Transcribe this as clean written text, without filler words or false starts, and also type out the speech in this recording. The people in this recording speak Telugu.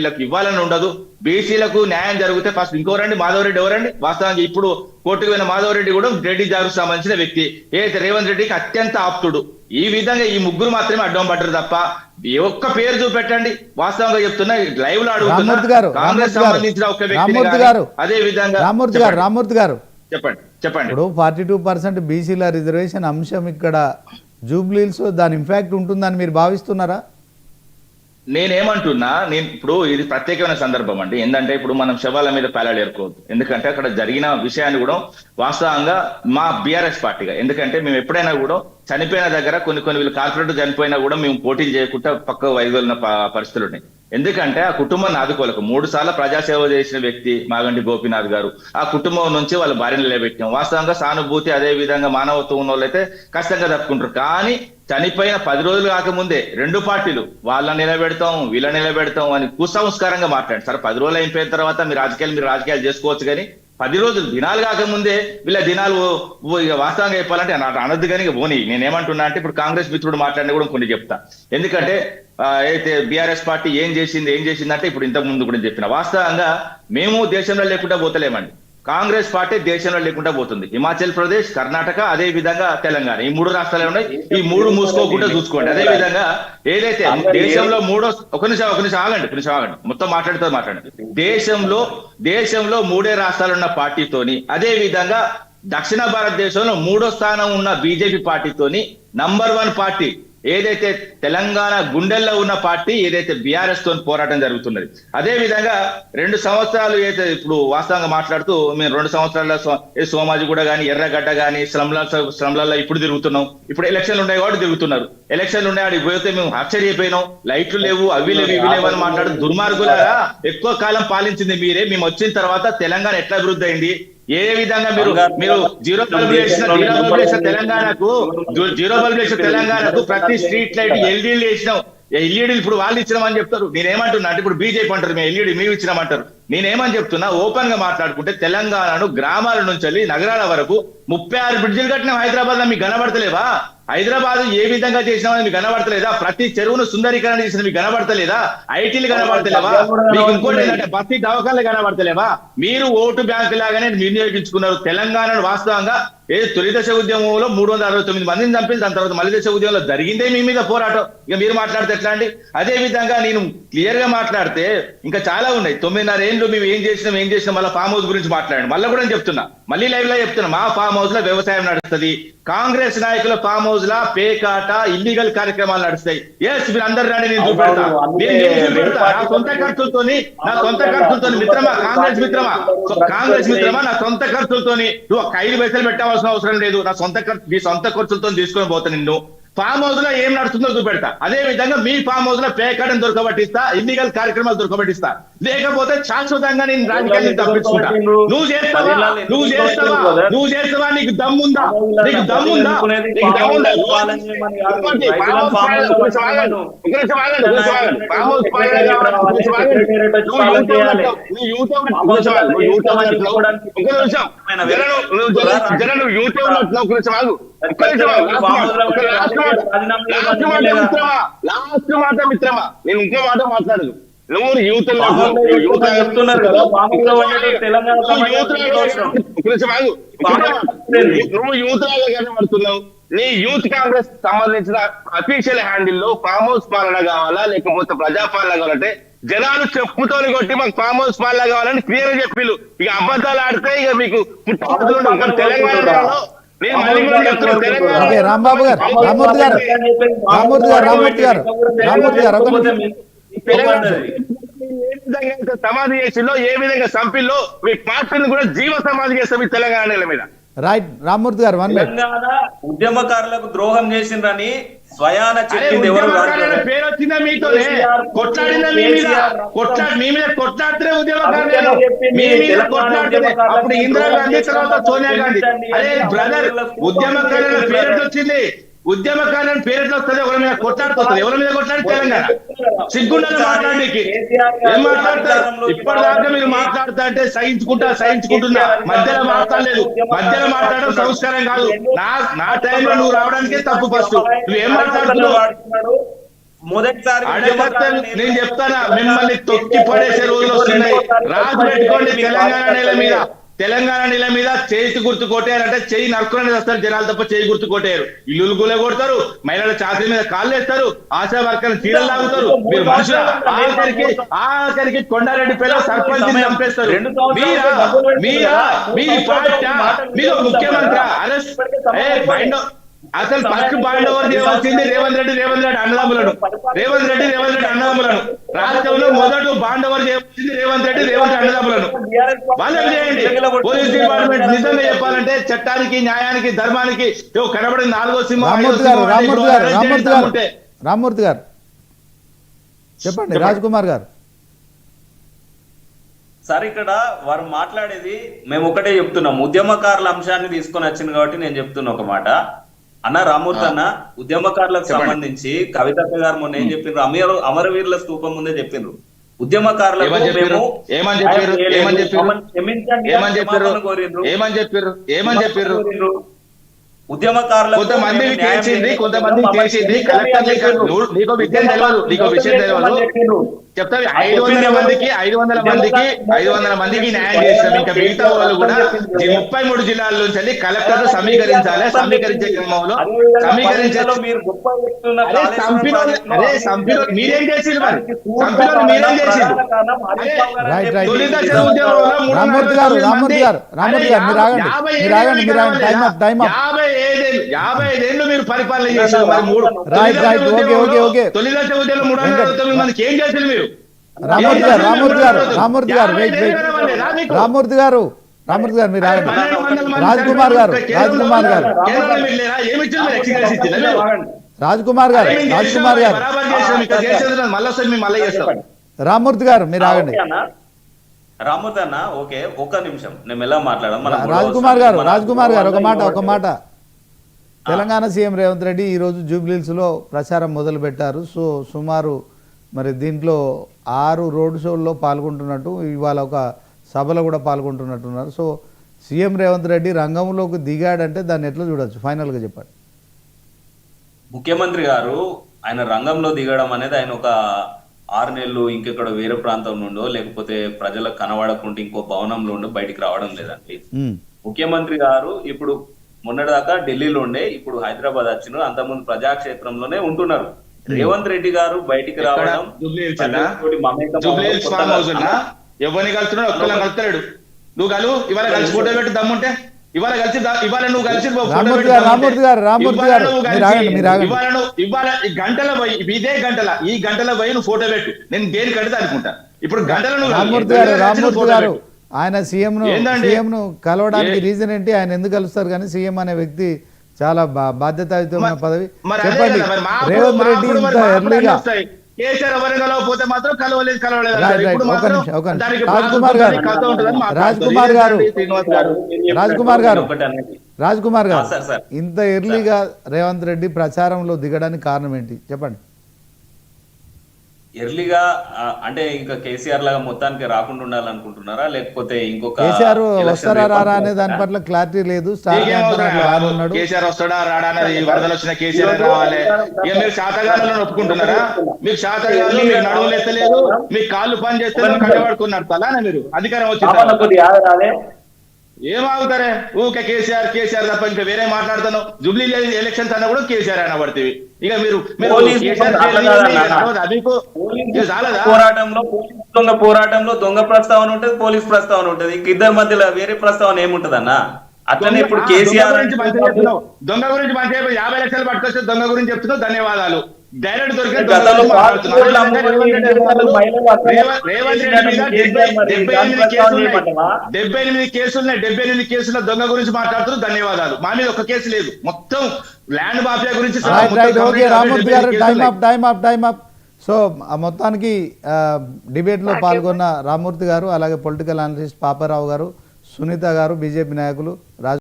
వీళ్ళకి ఇవ్వాలని ఉండదు. బీసీలకు న్యాయం జరిగితే ఫస్ట్ ఇంకోరండి మాధవరెడ్డి ఎవరండి? వాస్తవానికి ఇప్పుడు కోర్టుకు పోయిన మాధవరెడ్డి కూడా రెడ్డి జాగ్రత్త సంబంధించిన వ్యక్తి. ఏదైతే రేవంత్ రెడ్డికి అత్యంత ఆప్తుడు. ఈ విధంగా ఈ ముగ్గురు మాత్రమే అడ్డం పడ్డారు తప్ప ఒక్క పేరు చూపెట్టండి. వాస్తవంగా చెప్తున్నా, లైవ్ లో అడుగుతున్నా, కాంగ్రెస్ సంబంధించిన ఒక వ్యక్తి. అదే విధంగా రామ్మూర్తి గారు చెప్పండి. ఇప్పుడు 42% బీసీల రిజర్వేషన్ అంశం ఇక్కడ జూబ్లీహిల్స్ దాని ఇంపాక్ట్ ఉంటుందని మీరు భావిస్తున్నారా? నేనేమంటున్నా, ఇప్పుడు ఇది ప్రత్యేకమైన సందర్భం అండి. ఏంటంటే ఇప్పుడు మనం శవాల మీద పేలాలు ఏరుకోవద్దు. ఎందుకంటే అక్కడ జరిగిన విషయాన్ని కూడా వాస్తవంగా మా బీఆర్ఎస్ పార్టీగా, ఎందుకంటే మేము ఎప్పుడైనా కూడా చనిపోయిన దగ్గర కొన్ని వీళ్ళు కార్పొరేటర్ చనిపోయినా కూడా మేము పోటీలు చేయకుండా పక్క వైదొలిన పరిస్థితులు ఉన్నాయి. ఎందుకంటే ఆ కుటుంబాన్ని ఆదుకోలేక 3 సార్లు ప్రజాసేవ చేసిన వ్యక్తి మాగంటి గోపీనాథ్ గారు. ఆ కుటుంబం నుంచి వాళ్ళ భార్యను నిలబెట్టాం. వాస్తవంగా సానుభూతి అదే విధంగా మానవత్వం ఉన్న వాళ్ళైతే కష్టంగా తప్పుకుంటారు. కానీ చనిపోయిన 10 రోజులు కాకముందే 2 పార్టీలు వాళ్ళని నిలబెడతాం వీళ్ళని నిలబెడతాం అని కుసంస్కారంగా మాట్లాడారు. సరే 10 రోజులు అయిపోయిన తర్వాత మీరు రాజకీయాలు చేసుకోవచ్చు, కానీ 10 రోజులు దినాలు కాకముందే వీళ్ళ దినాలు వాస్తవంగా చెప్పాలంటే అనద్దు కానీ పోనీ. నేనేమంటున్నా అంటే ఇప్పుడు కాంగ్రెస్ మిత్రుడు మాట్లాడిన కూడా కొన్ని చెప్తా. ఎందుకంటే అయితే బీఆర్ఎస్ పార్టీ ఏం చేసింది అంటే ఇప్పుడు ఇంతకు ముందు కూడా చెప్పిన వాస్తవంగా మేము దేశంలో లేకుండా పోతలేమండి. కాంగ్రెస్ పార్టీ దేశంలో లేకుండా పోతుంది. హిమాచల్ ప్రదేశ్, కర్ణాటక, అదే విధంగా తెలంగాణ, ఈ 3 రాష్ట్రాలు ఉన్నాయి. ఈ 3 మూసుకోకుండా చూసుకోండి. అదే విధంగా ఏదైతే దేశంలో ఒక నిమిషం ఆగండి, మొత్తం మాట్లాడండి. దేశంలో 3 రాష్ట్రాలు ఉన్న పార్టీతోని, అదే విధంగా దక్షిణ భారతదేశంలో 3వ స్థానం ఉన్న బీజేపీ పార్టీతోని నంబర్ 1 పార్టీ ఏదైతే తెలంగాణ గుండెల్లో ఉన్న పార్టీ ఏదైతే బీఆర్ఎస్ తో పోరాటం జరుగుతున్నది. అదే విధంగా 2 సంవత్సరాలు ఏదైతే ఇప్పుడు వాస్తవంగా మాట్లాడుతూ మేము 2 సంవత్సరాల సోమాజిగూడ కానీ ఎర్రగడ్డ కానీ స్లమ్లలో ఇప్పుడు తిరుగుతున్నాం. ఇప్పుడు ఎలక్షన్లు ఉన్నాయి కాబట్టి తిరుగుతున్నారు. ఎలక్షన్లు ఉన్నాయి ఆడికి పోతే మేము ఆశ్చర్యపోయినాం. లైట్లు లేవు, అవి లేవు, ఇవి లేవు అని మాట్లాడు. దుర్మార్గులారా, ఎక్కువ కాలం పాలించింది మీరే. మేము వచ్చిన తర్వాత తెలంగాణ ఎట్లా అభివృద్ధి అయింది? ఏ విధంగా మీరు జీరో బల్బ్ వేసిన తెలంగాణకు ప్రతి స్ట్రీట్ లైట్ ఎల్ఈడీలు వేసినాం. ఎల్ఈడీలు ఇప్పుడు వాళ్ళు ఇచ్చినామని చెప్తారు. నేనేమంటున్నా అంటే ఇప్పుడు బీజేపీ అంటారు మేము ఎల్ఈడీ మేము ఇచ్చినామంటారు. నేనేమని చెప్తున్నా, ఓపెన్ గా మాట్లాడుకుంటే తెలంగాణను గ్రామాల నుంచి నగరాల వరకు 36 బ్రిడ్జిలు కట్టినాం. హైదరాబాద్ లో మీకు కనబడతలేవా? హైదరాబాద్ ఏ విధంగా చేసినామని మీకు కనబడతలేదా? ప్రతి చెరువును సుందరీకరణ చేసిన మీకు కనబడతలేదా? ఐటీలు కనబడతలేవా? మీకు ఇంకోటి ఏంటంటే బస్తీ దవాఖానలు కనబడతలేవా? మీరు ఓటు బ్యాంకు లాగానే వినియోగించుకున్నారు తెలంగాణను. వాస్తవంగా తొలి దశ ఉద్యమంలో 369 మందిని చంపింది. దాని తర్వాత మళ్ళీ దశ ఉద్యమంలో జరిగిందే మీ మీద పోరాటం. ఇక మీరు మాట్లాడితే ఎట్లా అండి? అదే విధంగా నేను క్లియర్ గా మాట్లాడితే ఇంకా చాలా ఉన్నాయి. 9.5 ఏళ్ళు మేము ఏం చేసినాం మళ్ళీ ఫామ్ హౌస్ గురించి మాట్లాడండి. మళ్ళీ కూడా చెప్తున్నా, మళ్ళీ లైవ్ లో చెప్తున్నా, మా ఫామ్ హౌస్ లో వ్యవసాయం నడుస్తుంది. కాంగ్రెస్ నాయకుల ఫామ్ హౌస్ లా పేకాట ఇల్లీగల్ కార్యక్రమాలు నడుస్తాయి. ఎస్, మీరు అందరు రాండి, నేను చూపెడతా. నా సొంత ఖర్చులతోని మిత్రమా, కాంగ్రెస్ మిత్రమా, నా సొంత ఖర్చులతోని నువ్వు 5 పైసలు పెట్టవలసిన అవసరం లేదు. నా సొంత ఖర్చులతో తీసుకొని పోతా. నిన్ను ఫామ్ హౌస్ లో ఏం నడుస్తుందో చూపెడతా. అదే విధంగా మీ ఫామ్ హౌస్ లో పేకాటను దొరకబట్టిస్తా, ఇల్లీగల్ కార్యక్రమాలు దొరకబట్టిస్తా. లేకపోతే శాశ్వతంగా నేను రాజకీయాన్ని తప్పించుకుంటా. నువ్వు చేస్తావా? నీకు దమ్ముందా? లాస్ట్ మాట మిత్రమా, నేను ఇంకో మాట మాట్లాడదు. నువ్వు యూత్ పడుతున్నావు. నీ యూత్ కాంగ్రెస్ సంబంధించిన అఫీషియల్ హ్యాండిల్ లో ఫామ్ హౌస్ పాలన కావాలా లేకపోతే ప్రజాపాలన కావాలంటే జనాలు చెప్పుతోని కొట్టి మాకు ఫామ్ హౌస్ పాలన కావాలని క్లియర్ చెప్పిళ్ళు. ఇక అబద్ధాలు ఆడితే ఇక మీకు తెలంగాణలో రాంబాబు గారు, రామ్మూర్తి గారు ఏ విధంగా సమాధి చేసిందో, ఏ విధంగా సంపిల్లో మీ పార్టీని కూడా జీవ సమాధి చేస్తాం ఈ తెలంగాణ మీద. రైట్, రామ్మూర్తి గారు. తెలంగాణ ఉద్యమకారులకు ద్రోహం చేసిందని స్వయాన చెప్పింది ఎవరు? పేరు వచ్చిందా మీతోనే? కొట్లాడిందా మీ మీద కొట్లాడితే ఉద్యమకారులు మీ మీద కొట్లాడితే అప్పుడు ఇందిరాగాంధీ తర్వాత సోనియా గాంధీ. అదే బ్రదర్, ఉద్యమకారుల పేరు వచ్చింది. ఉద్యమకారులను పేరెట్లు వస్తుంది. ఎవరి మీద కొట్లాడుతుంది? ఎవరి మీద కొట్లాడి తెలంగాణ సిగ్గుండాలి మాట్లాడడానికి. ఏం మాట్లాడతారు? ఇప్పటిదాకా మీరు మాట్లాడుతా అంటే సహించుకుంటున్నా. మధ్యలో మాట్లాడలేదు. మధ్యలో మాట్లాడడం సంస్కారం కాదు. నా టైంలో నువ్వు రావడానికే తప్పు. ఫస్ట్ నువ్వేం మాట్లాడుతున్నావు? మొదటిసారి అడగత్తే నేను చెప్తానా, మిమ్మల్ని తొక్కి పడేసే రోజులు వస్తున్నాయి. రాజు పెట్టుకోండి, తెలంగాణ నేల మీద చేతి గుర్తు కొట్టారంటే చెయ్యి నరుకునేది వస్తారు జనాలు తప్ప చేయి గుర్తు కొట్టారు. ఇల్లు గుల కొడతారు, మహిళల చాకరీ మీద కాళ్ళు వేస్తారు, ఆశా వర్కర్లు చీరలు లాగుతారు. మీరు మనుషుల ఆఖరికి కొండారెడ్డి పిల్ల సర్పంచ్ చంపేస్తారు. మీ పార్టీ మీరు ముఖ్యమంత్రి అరెస్ట్ అసలు ఫస్ట్ బాండ్ ఓవర్ చేయవలసింది రేవంత్ రెడ్డి అన్నదమ్ములను. రాష్ట్రంలో మొదట బాండ్ ఓవర్ చేయవలసింది రేవంత్ అన్నదమ్ములను. వాళ్ళని చేయండి. పోలీస్ డిపార్ట్మెంట్ నిజంగా చెప్పాలంటే చట్టానికి, న్యాయానికి, ధర్మానికి కనబడిన 4వ సింహం. రామ్మూర్తి గారు చెప్పండి. రాజ్ కుమార్ గారు సార్, ఇక్కడ వారు మాట్లాడేది మేము ఒకటే చెప్తున్నాం. ఉద్యమకారుల అంశాన్ని తీసుకొని వచ్చింది కాబట్టి నేను చెప్తున్నా ఒక మాట. అన్న రామ్మూర్తి అన్న, ఉద్యమకారులకు సంబంధించి కవితక్క గారు మొన్న ఏం చెప్పిండ్రు, అమరవీరుల స్తూపం ముందే చెప్పిండ్రు. ఉద్యమకారులకు ఉద్యమకారులకు కొంతమంది చేసింది, నీకు విషయం తెలియదు. చెప్తా 500 మందికి న్యాయం చేస్తాం. ఇంకా మిగతా వాళ్ళు కూడా 33 జిల్లాల నుంచి కలెక్టర్ సమీకరించాలి. సమీకరించే క్రమంలో మీరేం చేసిండ్రు? మీరేం చేసిండ్రు? రామ్మూర్తి గారు 55 ఏళ్ళు మీరు పరిపాలన చేశారు. తొలి దశ ఉద్యమం 360 మందికి ఏం చేసిండ్రు మీరు? రామ్మూర్తి గారు మీరు ఆగండి. రాజ్ కుమార్ గారు రామ్మూర్తి గారు మీరు ఆగండి. రామ్మూర్తి అన్న ఓకే, ఒక్క నిమిషం నేను ఎలా మాట్లాడాం. రాజ్ కుమార్ గారు ఒక మాట. తెలంగాణ సీఎం రేవంత్ రెడ్డి ఈరోజు జూబ్లీహిల్స్ లో ప్రచారం మొదలు పెట్టారు. సో సుమారు మరి దీంట్లో 6 రోడ్ షోల్లో పాల్గొంటున్నట్టు, ఇవాళ ఒక సభలో కూడా పాల్గొంటున్నట్టున్నారు. సో సీఎం రేవంత్ రెడ్డి రంగంలోకి దిగాడంటే దాన్ని ఎట్లా చూడొచ్చు? ఫైనల్గా చెప్పండి. ముఖ్యమంత్రి గారు ఆయన రంగంలో దిగడం అనేది ఆయన ఒక 6 నెలలు ఇంకెక్కడ వేరే ప్రాంతం నుండో లేకపోతే ప్రజలకు కనబడకుండా ఇంకో భవనంలో ఉండి బయటికి రావడం లేదండి. ముఖ్యమంత్రి గారు ఇప్పుడు మొన్నటిదాకా ఢిల్లీలో ఉండే, ఇప్పుడు హైదరాబాద్ వచ్చిన, అంతకుముందు ప్రజాక్షేత్రంలోనే ఉంటున్నారు. రేవంత్ రెడ్డి గారు బయటికి రావడం ఎవరిని కలుస్తున్నాడు? ఒక్కలా కలుస్తాడు. నువ్వు ఇవాళ కలిసి ఫోటో పెట్టి దమ్ముంటే ఇవాళ నువ్వు కలిసి ఈ గంటల పోయి ఈ గంటల పోయి నువ్వు ఫోటో పెట్టు. నేను దేని కడితే అనుకుంటా. ఇప్పుడు గంటల రామ్మూర్తి గారు ఆయన సీఎం ను కలవడానికి రీజన్ ఏంటి? ఆయన ఎందుకు కలుస్తారు? కానీ సీఎం అనే వ్యక్తి చాలా బాధ్యతాయుతమైన పదవి. చెప్పండి, రేవంత్ రెడ్డి ఇంత ఎర్లీగా కేసీఆర్ ఎవరు కలవకపోతే మాత్రం కలవలేదు. రాజ్ కుమార్ గారు ఇంత ఎర్లీగా రేవంత్ రెడ్డి ప్రచారంలో దిగడానికి కారణం ఏంటి చెప్పండి? ఎర్లీగా అంటే ఇంకా కేసీఆర్ లాగా మొత్తానికి రాకుండా ఉండాలనుకుంటున్నారా, లేకపోతే ఇంకొక కేసీఆర్ వస్తారా రారా అనే దాని పట్ల క్లారిటీ లేదు. కేసీఆర్ వస్తాడా రాడా అనేది వరదలు వచ్చిన కేసీఆర్ రావాలి. ఇక మీరు శాతగాలను ఒప్పుకుంటున్నారా? మీకు శాతగాలు, మీకు నడువులు ఎత్తలేదు, మీకు కాళ్ళు పని చేస్తే కట్టబడుకున్నారు. అలానే మీరు అధికారం వచ్చింది ఏమాగుతారే? ఊకే కేసీఆర్ తప్ప ఇంకా వేరే మాట్లాడుతాను. జూబ్లీ ఎలక్షన్స్ అన్నా కూడా కేసీఆర్ అయినా పడుతుంది. ఇక మీరు పోరాటంలో దొంగ ప్రస్తావన ఉంటుంది, పోలీస్ ప్రస్తావన ఉంటుంది. ఇంక ఇద్దరి మధ్యలో వేరే ప్రస్తావన ఏముంటది అన్న? అట్లనే ఇప్పుడు కేసీఆర్ దొంగ గురించి మంచి 50 లక్షలు పట్టుకొస్తే దొంగ గురించి చెప్తున్నావు. ధన్యవాదాలు. డైరెక్ట్ దొరికే 78 కేసుల దొంగ గురించి మాట్లాడుతున్నారు. ధన్యవాదాలు. మా మీద ఒక కేసు లేదు. మొత్తం ల్యాండ్ మాఫియా గురించి. సో మొత్తానికి డిబేట్ లో పాల్గొన్న రామ్మూర్తి గారు, అలాగే పొలిటికల్ అనలిస్ట్ పాపారావు గారు, సునీత గారు, బీజేపీ నాయకులు,